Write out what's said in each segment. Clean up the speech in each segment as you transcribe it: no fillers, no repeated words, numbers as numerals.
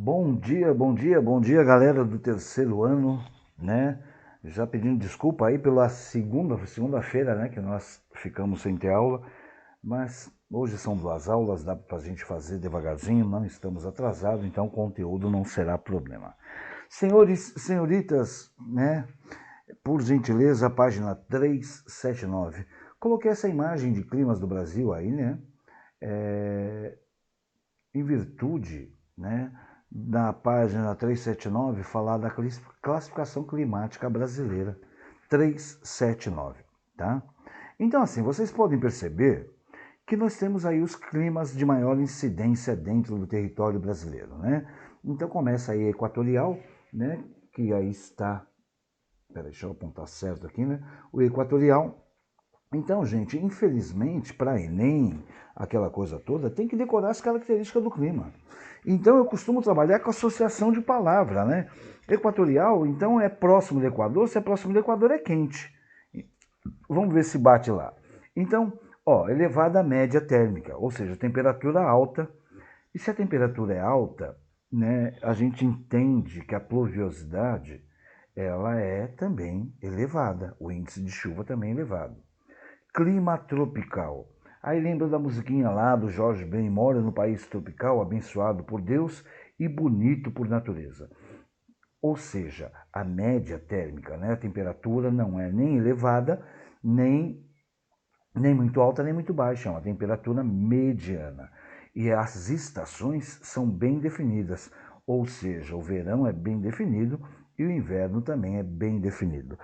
Bom dia, bom dia, bom dia, galera do terceiro ano, né? Já pedindo desculpa aí pela segunda-feira, né, que nós ficamos sem ter aula, mas hoje são duas aulas, dá para a gente fazer devagarzinho, não estamos atrasados, então o conteúdo não será problema. Senhores, senhoritas, né, por gentileza, a página 379. Coloquei essa imagem de climas do Brasil aí, né? É, em virtude, né, da página 379 falar da classificação climática brasileira 379, tá? Então, assim, vocês podem perceber que nós temos aí os climas de maior incidência dentro do território brasileiro, né? Então começa aí a equatorial, né, que aí está, peraí, deixa eu apontar certo aqui, né? O equatorial. Então, gente, infelizmente, para Enem, aquela coisa toda, tem que decorar as características do clima. Então, eu costumo trabalhar com associação de palavra, né? Equatorial, então, é próximo do Equador, se é próximo do Equador é quente. Vamos ver se bate lá. Então, ó, elevada média térmica, ou seja, temperatura alta. E se a temperatura é alta, né, a gente entende que a pluviosidade, ela é também elevada, o índice de chuva também é elevado. Clima tropical. Aí lembra da musiquinha lá do Jorge Ben, mora no país tropical, abençoado por Deus e bonito por natureza. Ou seja, a média térmica, né? A temperatura não é nem elevada, nem, nem muito alta, nem muito baixa, é uma temperatura mediana. E as estações são bem definidas, ou seja, o verão é bem definido e o inverno também é bem definido.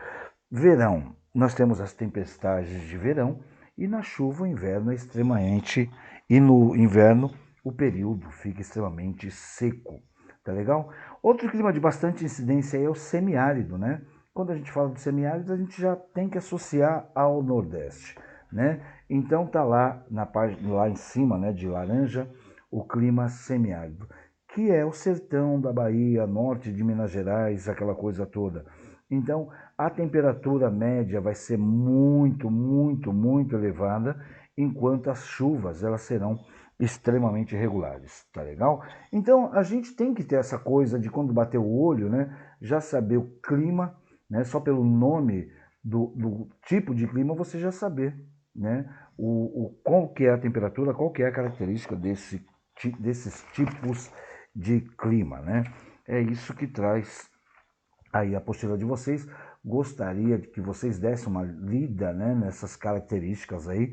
Verão, nós temos as tempestades de verão e na chuva o inverno é extremamente e no inverno o período fica extremamente seco, tá legal? Outro clima de bastante incidência é o semiárido, né? Quando a gente fala do semiárido, a gente já tem que associar ao Nordeste, né? Então tá lá na página lá em cima, né, de laranja, o clima semiárido, que é o sertão da Bahia, norte de Minas Gerais, aquela coisa toda. Então, a temperatura média vai ser muito, muito, muito elevada, enquanto as chuvas elas serão extremamente regulares, tá legal? Então, a gente tem que ter essa coisa de quando bater o olho, né, já saber o clima, né, só pelo nome do tipo de clima você já saber, né, qual que é a temperatura, qual que é a característica desses tipos de clima, né? É isso que traz aí a apostila de vocês. Gostaria de que vocês dessem uma lida, né, nessas características aí,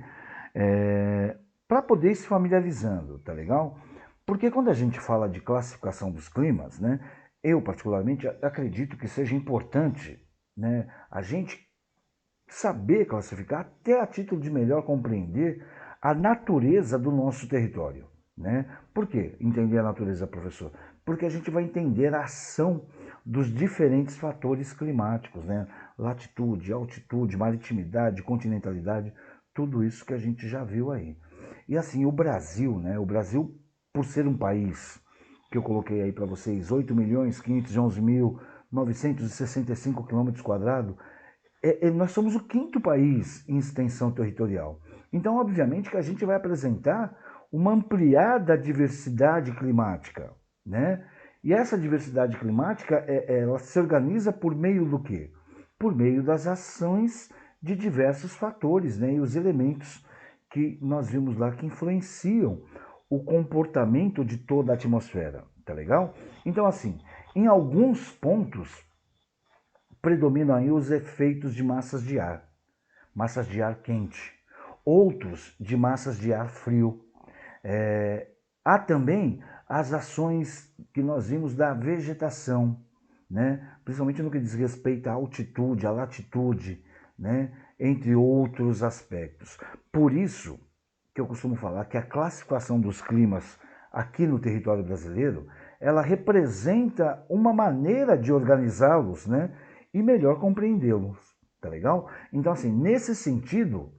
para poder ir se familiarizando, tá legal? Porque quando a gente fala de classificação dos climas, né, eu particularmente acredito que seja importante, né, a gente saber classificar até a título de melhor compreender a natureza do nosso território. Né? Por que entender a natureza, professor? Porque a gente vai entender a ação dos diferentes fatores climáticos, né? Latitude, altitude, maritimidade, continentalidade, tudo isso que a gente já viu aí. E assim, o Brasil, né? O Brasil, por ser um país que eu coloquei aí para vocês, 8.511.965 quilômetros quadrados, nós somos o quinto país em extensão territorial. Então, obviamente, que a gente vai apresentar uma ampliada diversidade climática, né? E essa diversidade climática, ela se organiza por meio do quê? Por meio das ações de diversos fatores, né? E os elementos que nós vimos lá que influenciam o comportamento de toda a atmosfera, tá legal? Então, assim, em alguns pontos predominam aí os efeitos de massas de ar quente, outros de massas de ar frio. Há também as ações que nós vimos da vegetação, né? Principalmente no que diz respeito à altitude, à latitude, né? Entre outros aspectos. Por isso que eu costumo falar que a classificação dos climas aqui no território brasileiro, ela representa uma maneira de organizá-los, né? E melhor compreendê-los, tá legal? Então, assim, nesse sentido,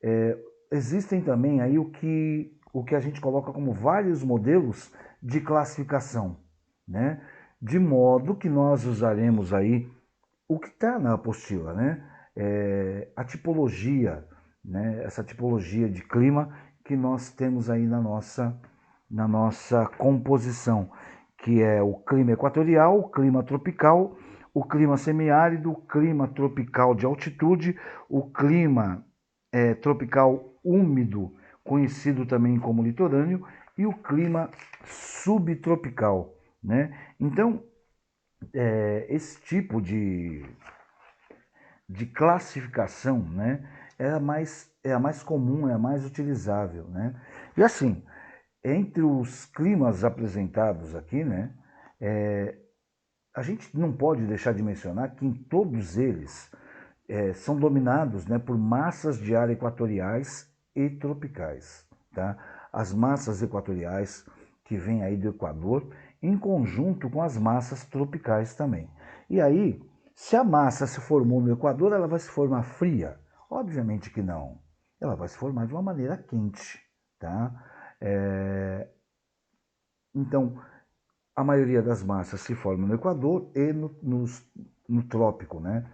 é, existem também aí o que a gente coloca como vários modelos de classificação, né? De modo que nós usaremos aí o que está na apostila, né? A tipologia, né? Essa tipologia de clima que nós temos aí na nossa composição. que é o clima equatorial, o clima tropical, o clima semiárido, o clima tropical de altitude, o clima tropical úmido, conhecido também como litorâneo, e o clima subtropical, né? Então, esse tipo de classificação, né, é a mais comum, é a mais utilizável, né? E assim, entre os climas apresentados aqui, né, a gente não pode deixar de mencionar que em todos eles são dominados, né, por massas de ar equatoriais e tropicais, tá? As massas equatoriais que vêm aí do Equador, em conjunto com as massas tropicais também. E aí, se a massa se formou no Equador, ela vai se formar fria? Obviamente que não. Ela vai se formar de uma maneira quente, tá? Então, a maioria das massas se forma no Equador e no trópico, né?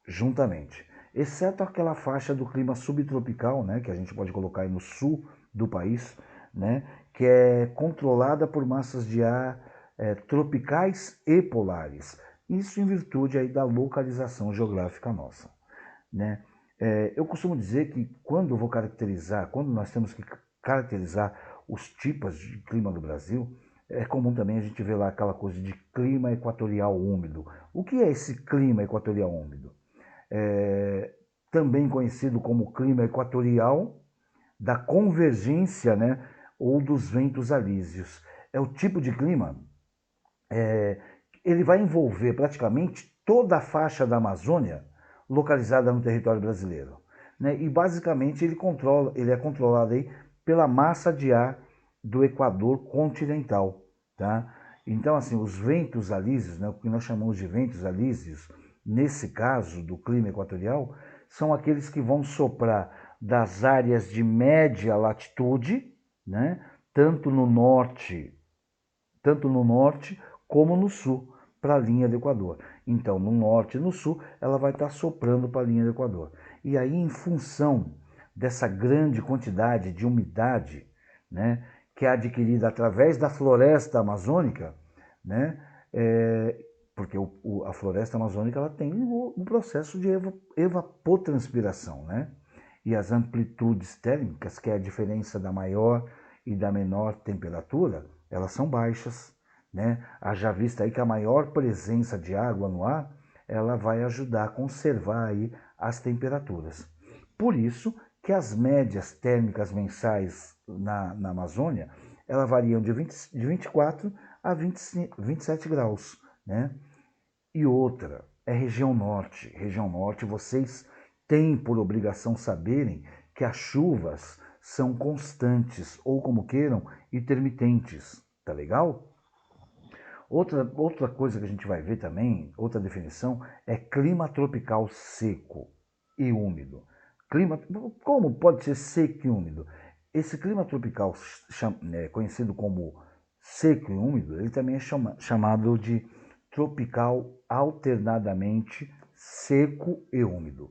Juntamente. Exceto aquela faixa do clima subtropical, né? Que a gente pode colocar aí no sul do país, né? Que é controlada por massas de ar tropicais e polares. Isso em virtude aí da localização geográfica nossa, né? Eu costumo dizer que quando nós temos que caracterizar os tipos de clima do Brasil, é comum também a gente ver lá aquela coisa de clima equatorial úmido. O que é esse clima equatorial úmido? Também conhecido como clima equatorial da convergência, né, ou dos ventos alísios. É o tipo de clima, ele vai envolver praticamente toda a faixa da Amazônia localizada no território brasileiro, né? E basicamente ele é controlado aí pela massa de ar do Equador continental, tá? Então, assim, os ventos alísios, né, o que nós chamamos de ventos alísios, nesse caso do clima equatorial, são aqueles que vão soprar das áreas de média latitude, né, tanto no norte como no sul, para a linha do Equador. Então, no norte e no sul, ela vai estar soprando para a linha do Equador. E aí, em função dessa grande quantidade de umidade, né, que é adquirida através da floresta amazônica, né, porque a floresta amazônica ela tem um processo de evapotranspiração, né? E as amplitudes térmicas, que é a diferença da maior e da menor temperatura, elas são baixas, né? Haja vista aí que a maior presença de água no ar, ela vai ajudar a conservar aí as temperaturas. Por isso que as médias térmicas mensais na Amazônia, elas variam de 24 a 27 graus, né? E outra, é região norte. Região norte, vocês têm por obrigação saberem que as chuvas são constantes, ou como queiram, intermitentes, tá legal? Outra coisa que a gente vai ver também, outra definição, é clima tropical seco e úmido. Clima, como pode ser seco e úmido? Esse clima tropical, conhecido como seco e úmido, ele também é chamado de tropical alternadamente seco e úmido.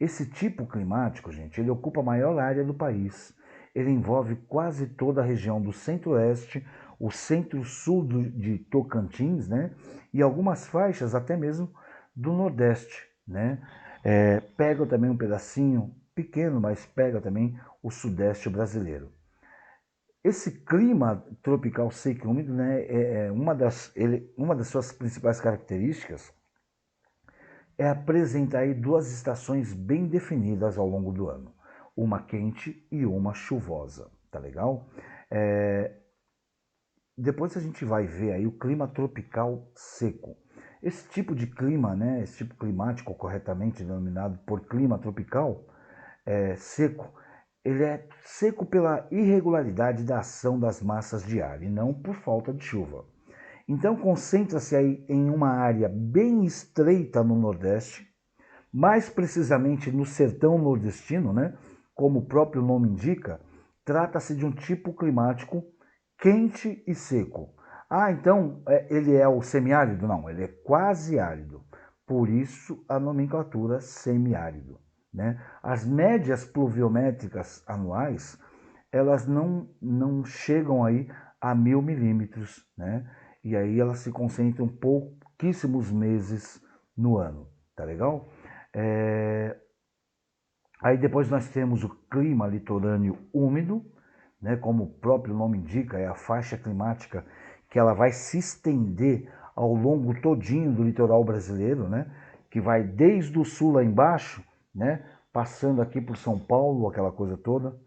Esse tipo climático, gente, ele ocupa a maior área do país. Ele envolve quase toda a região do centro-oeste, o centro-sul de Tocantins, né? E algumas faixas até mesmo do Nordeste, né? Pega também um pedacinho pequeno, mas pega também o Sudeste brasileiro. Esse clima tropical seco e úmido, né, uma das suas principais características é apresentar aí duas estações bem definidas ao longo do ano, uma quente e uma chuvosa, tá legal? Depois a gente vai ver aí o clima tropical seco. Esse tipo de clima, né, esse tipo climático corretamente denominado por clima tropical seco, ele é seco pela irregularidade da ação das massas de ar e não por falta de chuva. Então concentra-se aí em uma área bem estreita no Nordeste, mais precisamente no sertão nordestino, né? Como o próprio nome indica, trata-se de um tipo climático quente e seco. Ah, então ele é o semiárido? Não, ele é quase árido. Por isso a nomenclatura semiárido, né? As médias pluviométricas anuais, elas não chegam aí a 1000 milímetros, né? e aí ela se concentra em pouquíssimos meses no ano, tá legal? Aí depois nós temos o clima litorâneo úmido, né, como o próprio nome indica, é a faixa climática que ela vai se estender ao longo todinho do litoral brasileiro, né, que vai desde o sul lá embaixo, né, passando aqui por São Paulo, aquela coisa toda,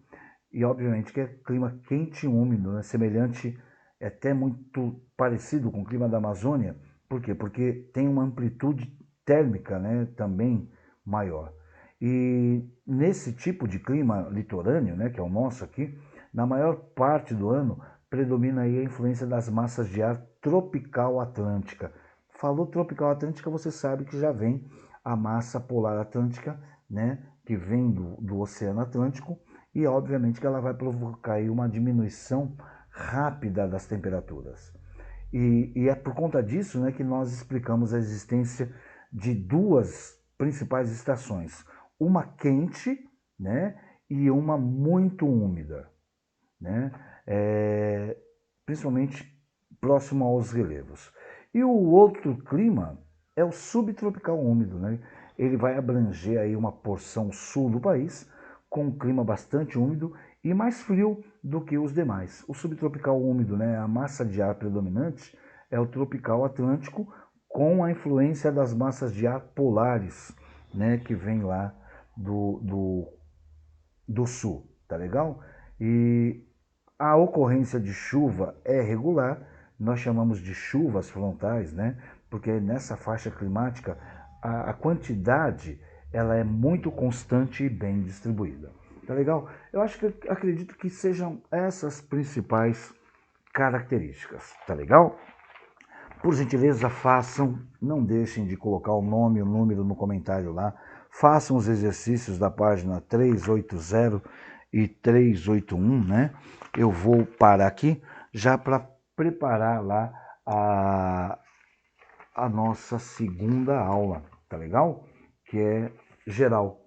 e obviamente que é clima quente e úmido, né, semelhante, é até muito parecido com o clima da Amazônia. Por quê? Porque tem uma amplitude térmica, né, também maior. E nesse tipo de clima litorâneo, né, que é o nosso aqui, na maior parte do ano predomina aí a influência das massas de ar tropical atlântica. Falou tropical atlântica, você sabe que já vem a massa polar atlântica, né, que vem do Oceano Atlântico, e obviamente que ela vai provocar aí uma diminuição rápida das temperaturas. E é por conta disso, né, que nós explicamos a existência de duas principais estações, uma quente, né, e uma muito úmida, né, principalmente próximo aos relevos. E o outro clima é o subtropical úmido, né? Ele vai abranger aí uma porção sul do país, com um clima bastante úmido e mais frio do que os demais. O subtropical úmido, né, a massa de ar predominante é o tropical atlântico, com a influência das massas de ar polares, né, que vem lá do sul, tá legal? E a ocorrência de chuva é regular, nós chamamos de chuvas frontais, né? Porque nessa faixa climática a quantidade ela é muito constante e bem distribuída. Tá legal? Eu acredito que sejam essas principais características, tá legal? Por gentileza, façam, não deixem de colocar o nome e o número no comentário lá. Façam os exercícios da página 380 e 381, né? Eu vou parar aqui já para preparar lá a nossa segunda aula, tá legal? Que é geral.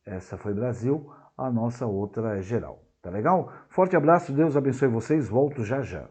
Essa foi Brasil, a nossa outra é geral, tá legal? Forte abraço, Deus abençoe vocês, volto já já.